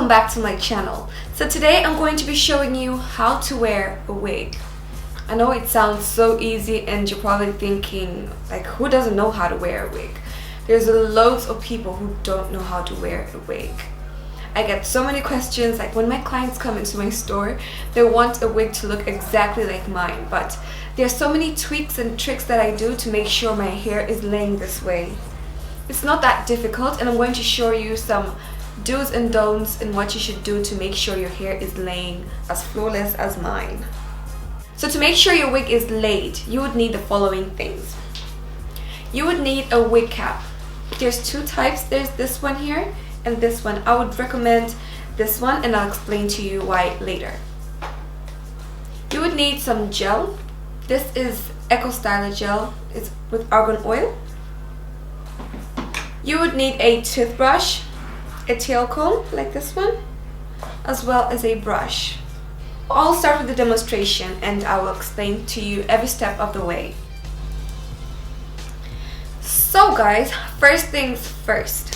back to my channel. So today I'm going to be showing you how to wear a wig. I know it sounds so easy and you're probably thinking, like, who doesn't know how to wear a wig? There's loads of people who don't know how to wear a wig. I get so many questions, like when my clients come into my store, they want a wig to look exactly like mine, but there's so many tweaks and tricks that I do to make sure my hair is laying this way. It's not that difficult, and I'm going to show you some do's and don'ts and what you should do to make sure your hair is laying as flawless as mine. So to make sure your wig is laid, you would need the following things. You would need a wig cap. There's two types. There's this one here and this one. I would recommend this one, and I'll explain to you why later. You would need some gel. This is Eco Styler gel. It's with argan oil. You would need a toothbrush, a tail comb like this one, as well as a brush. I'll start with the demonstration and I will explain to you every step of the way. So guys, first things first.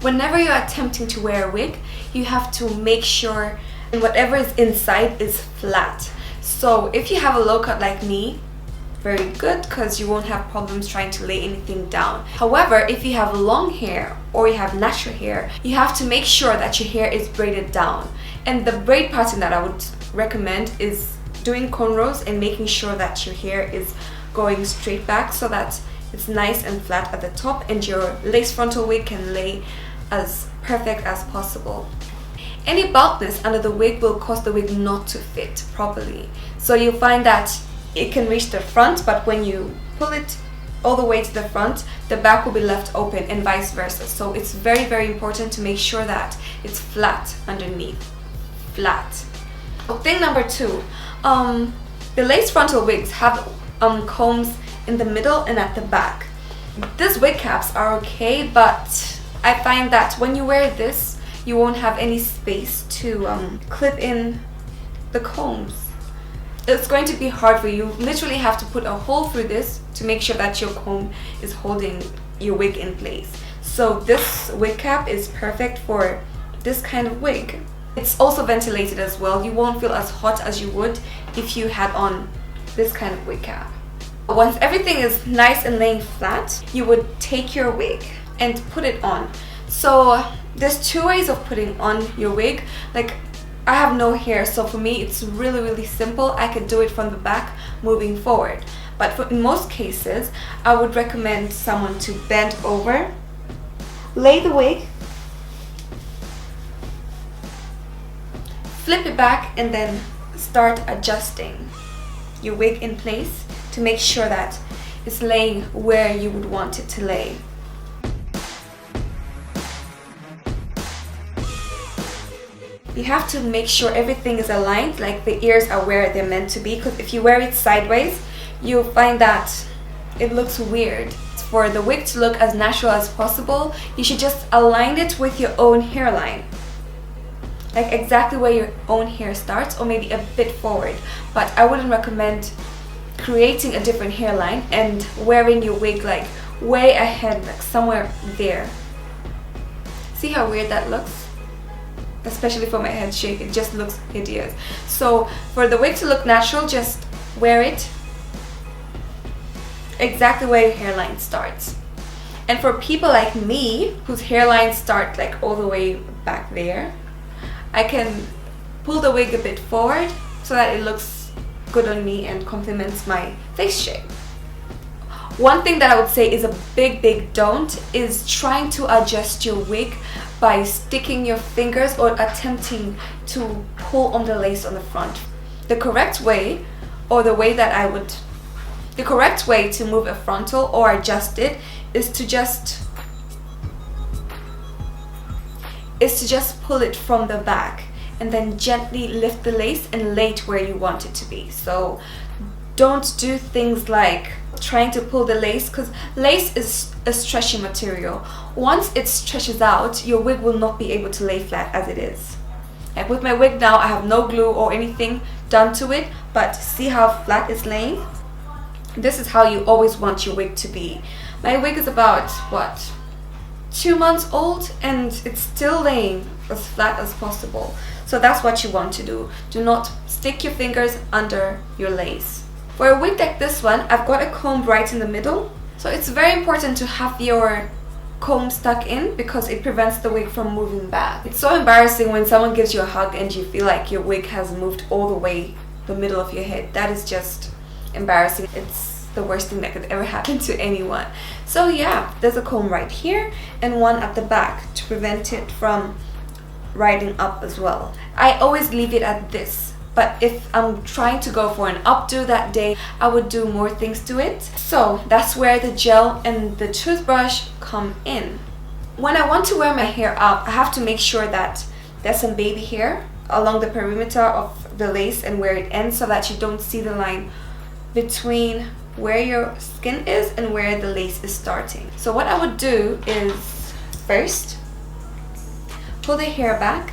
Whenever you're attempting to wear a wig, you have to make sure whatever is inside is flat. So if you have a low cut like me, very good, because you won't have problems trying to lay anything down. However, if you have long hair or you have natural hair, you have to make sure that your hair is braided down. And the braid pattern that I would recommend is doing cornrows and making sure that your hair is going straight back so that it's nice and flat at the top and your lace frontal wig can lay as perfect as possible. Any baldness under the wig will cause the wig not to fit properly. So you'll find that it can reach the front, but when you pull it all the way to the front, the back will be left open and vice versa. So it's very, very important to make sure that it's flat underneath. Flat. Thing number two, the lace frontal wigs have combs in the middle and at the back. These wig caps are okay, but I find that when you wear this, you won't have any space to clip in the combs. It's going to be hard for you. You literally have to put a hole through this to make sure that your comb is holding your wig in place. So this wig cap is perfect for this kind of wig. It's also ventilated as well. You won't feel as hot as you would if you had on this kind of wig cap. Once everything is nice and laying flat, you would take your wig and put it on. So there's two ways of putting on your wig. Like, I have no hair, so for me it's really simple. I could do it from the back moving forward. But in most cases, I would recommend someone to bend over, lay the wig, flip it back, and then start adjusting your wig in place to make sure that it's laying where you would want it to lay. You have to make sure everything is aligned, like the ears are where they're meant to be, because if you wear it sideways, you'll find that it looks weird. For the wig to look as natural as possible, you should just align it with your own hairline. Like exactly where your own hair starts, or maybe a bit forward. But I wouldn't recommend creating a different hairline and wearing your wig like way ahead, like somewhere there. See how weird that looks? Especially for my head shape, it just looks hideous. So for the wig to look natural, just wear it exactly where your hairline starts. And for people like me, whose hairlines start like all the way back there, I can pull the wig a bit forward so that it looks good on me and complements my face shape. One thing that I would say is a big don't is trying to adjust your wig by sticking your fingers or attempting to pull on the lace on the front. The correct way, or the correct way to move a frontal or adjust it is to just pull it from the back and then gently lift the lace and lay it where you want it to be. So don't do things like trying to pull the lace, because lace is a stretchy material. Once it stretches out, your wig will not be able to lay flat as it is. Like with my wig now, I have no glue or anything done to it, but see how flat it's laying? This is how you always want your wig to be. My wig is about, what, 2 months old and it's still laying as flat as possible. So that's what you want to do. Do not stick your fingers under your lace. For a wig like this one, I've got a comb right in the middle. So it's very important to have your comb stuck in because it prevents the wig from moving back. It's so embarrassing when someone gives you a hug and you feel like your wig has moved all the way the middle of your head. That is just embarrassing. It's the worst thing that could ever happen to anyone. So yeah, there's a comb right here and one at the back to prevent it from riding up as well. I always leave it at this, but if I'm trying to go for an updo that day, I would do more things to it. So that's where the gel and the toothbrush come in. When I want to wear my hair up, I have to make sure that there's some baby hair along the perimeter of the lace and where it ends, so that you don't see the line between where your skin is and where the lace is starting. So what I would do is first pull the hair back.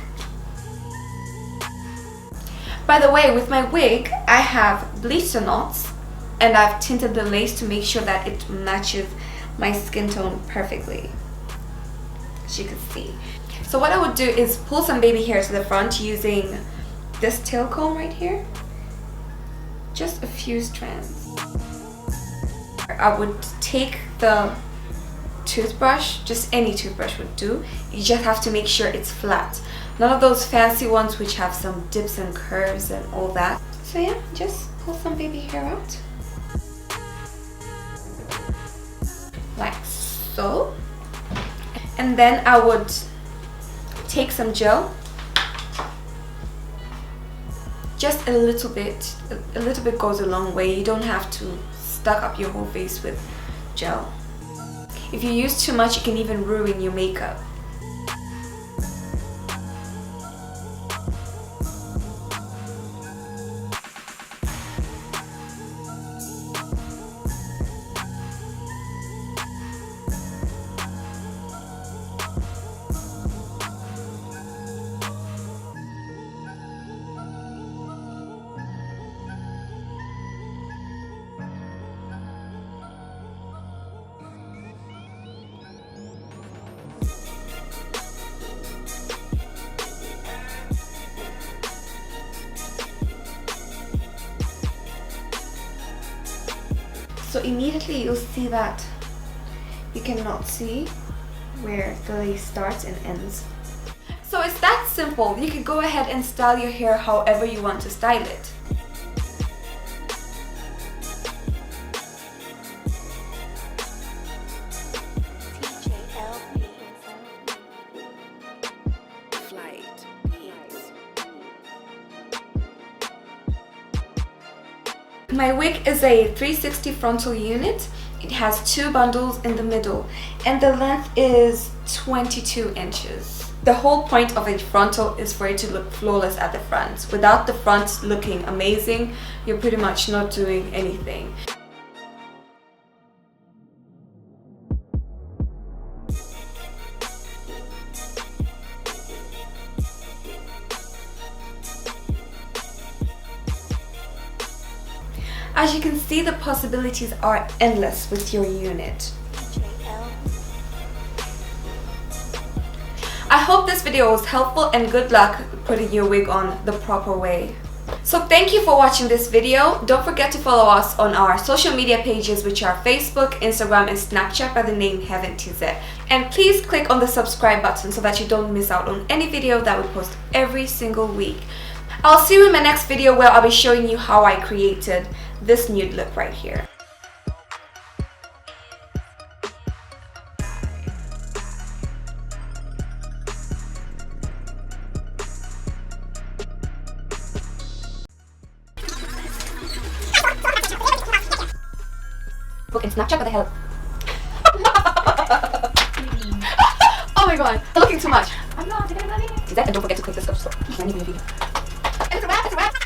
By the way, with my wig, I have bleached the knots and I've tinted the lace to make sure that it matches my skin tone perfectly, as you can see. So what I would do is pull some baby hair to the front using this tail comb right here. Just a few strands. I would take the toothbrush, just any toothbrush would do. You just have to make sure it's flat. None of those fancy ones which have some dips and curves and all that. So yeah, just pull some baby hair out. Like so. And then I would take some gel. Just a little bit. A little bit goes a long way. You don't have to stuck up your whole face with gel. If you use too much, it can even ruin your makeup. So immediately you'll see that you cannot see where the lace starts and ends. So it's that simple. You can go ahead and style your hair however you want to style it. My wig is a 360 frontal unit. It has 2 bundles in the middle and the length is 22 inches. The whole point of a frontal is for it to look flawless at the front. Without the front looking amazing, you're pretty much not doing anything. As you can see, the possibilities are endless with your unit. I hope this video was helpful and good luck putting your wig on the proper way. So thank you for watching this video. Don't forget to follow us on our social media pages, which are Facebook, Instagram and Snapchat by the name HeavenTz. And please click on the subscribe button so that you don't miss out on any video that we post every single week. I'll see you in my next video where I'll be showing you how I created this nude look right here. Book and Snapchat, what the hell? Oh my god, I'm looking too much. I'm not, and don't forget to click the subscribe. It's a wrap, it's a wrap.